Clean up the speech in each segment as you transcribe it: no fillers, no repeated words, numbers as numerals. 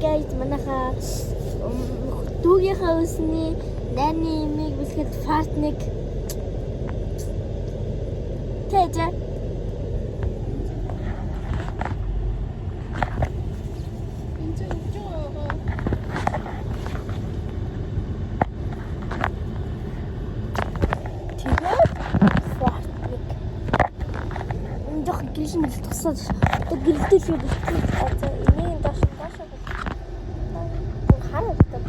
guys манайха дүүгийнхаа өсний найны имийг бэлгэд фартник тэжэ гэрлийн тусаад гэрэлтэй л бэлтгэл за энийг доош харагдав.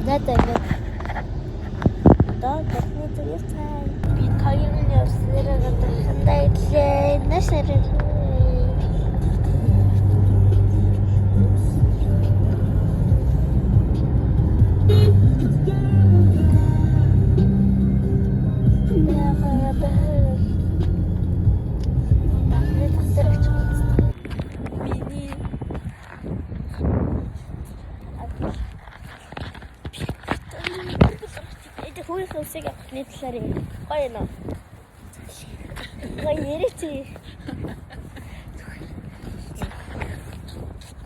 Датаа гадны зүгээр цай би хоёрын явснараа гадархандаа ирлээ нашараа Сега нийтлээрээ гоё нөө. Гоё яриач.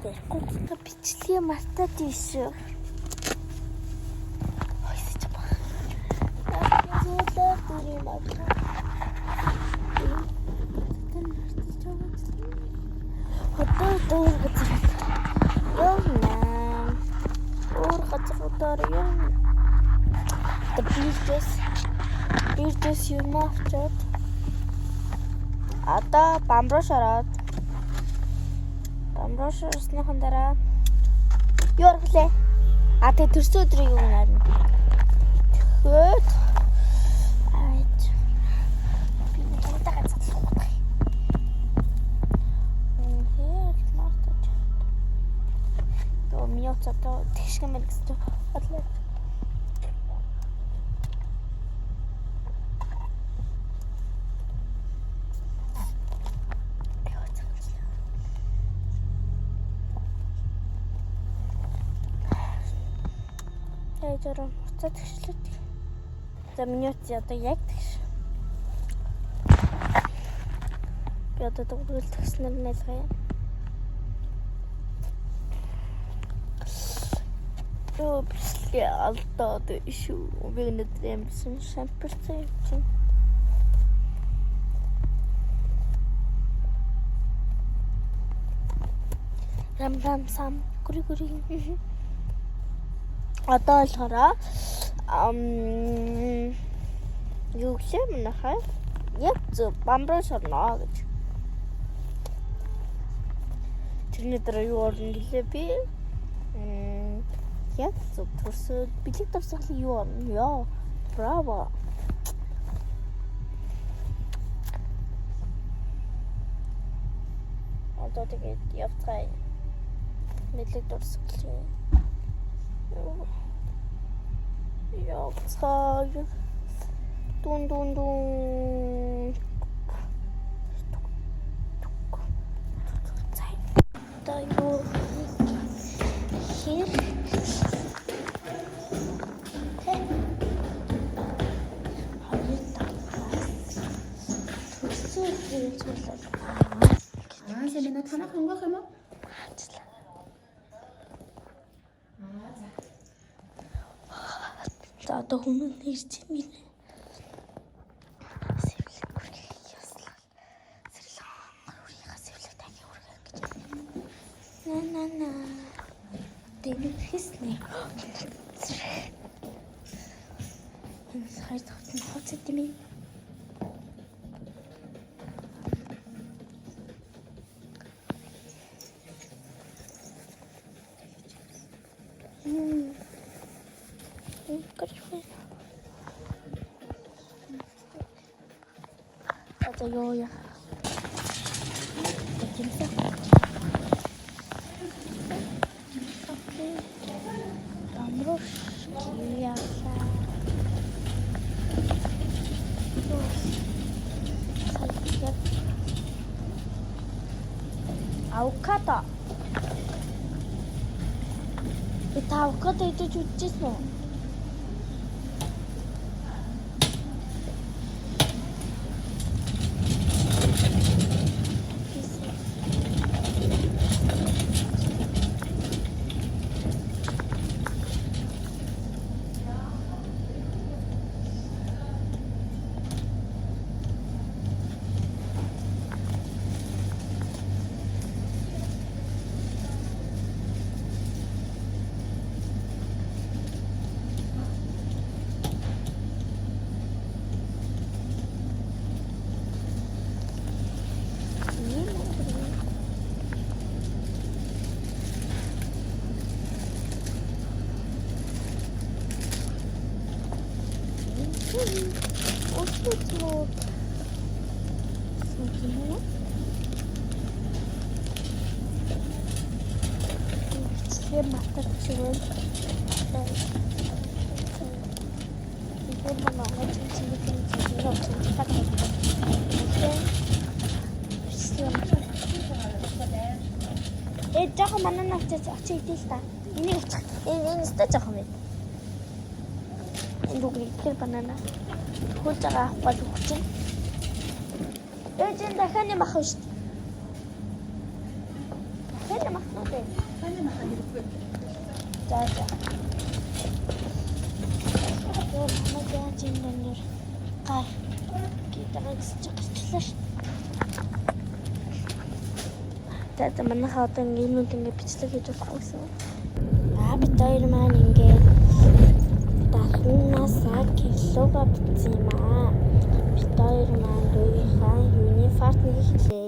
Тэгэхгүй бичлэгээ мартаад ийшээ. Хойсож ба. Зөөлөө дөрөв мартаа. Хотоо дөрөв газар. Яа. Өөр газар яа. The beach юм авчаад одоо бамбрууш ороод бамбрууш орсныхан дараа юу орлоо тэг төрсөн өдрийг юу нарна тэгэхэд айд би надад гацлах мартаж то миоцато тэгшгэмэл гэсэн бодлоо. Жороо уцаад тэгшлээ. За миний утас одоо яг тэгш. Би одоо дөрөв тэгснээр нэлгая. Оо бисээ алдаад шүү. Би нэдэм шамперцээ чинь. Рам сам гүри. Одоо болохоор юу гэх юм нахаа яг зөв бамбрууш орно гэж. Тэрний дараа юу орно гэлээ би яг зөв төрсөд бэлэг тавсах юу орно ёо браво. Одоо тэгээд явцгаая бэлэг тавсах юм. Явцгаа дун цай тайгоо хэр селена танах хөнгөх юм уу? За одоо хүмүүс нэрч юм ин. Сэвлэг хүрэх яслаа. Сэрлэн өөрийнхөө сэвлэг таги хүргэх гэж. На. Дэвиг хийснэ. Энэ хайр тогтсон хоцсон юм. Это я. Бамбрууш яса. Авокадо. Это авокадо идет чудесно. Устуцмууд. Сумгинэ. Бичлэг матарчгүй. 이거만 나머지 지금 없으면 딱 жоохон манай навчаач очиж идэв л та. Энийг очих. Энэ өстэй жоохон байд. Энэ дугли тэр банана. Хөлж байгаа авах бол өгч чинь. Эжен дахианы мах шүү дээ. Дахианы мах нөө дээ. Таны махаа хэрэггүй. За за. Яа манай яаж юм бэ нэр. Гай. Гитараа гисчихлаа шүү. Тэгээд манайхаа одоо юмнууд ингээд бичлэг хийж болох гэсэн. Бид хоёр маань ингээд дахнасаа килога бичсэн юм аа. Бид хоёр маань дүүгийнхаа юуны фартыг хэлээ.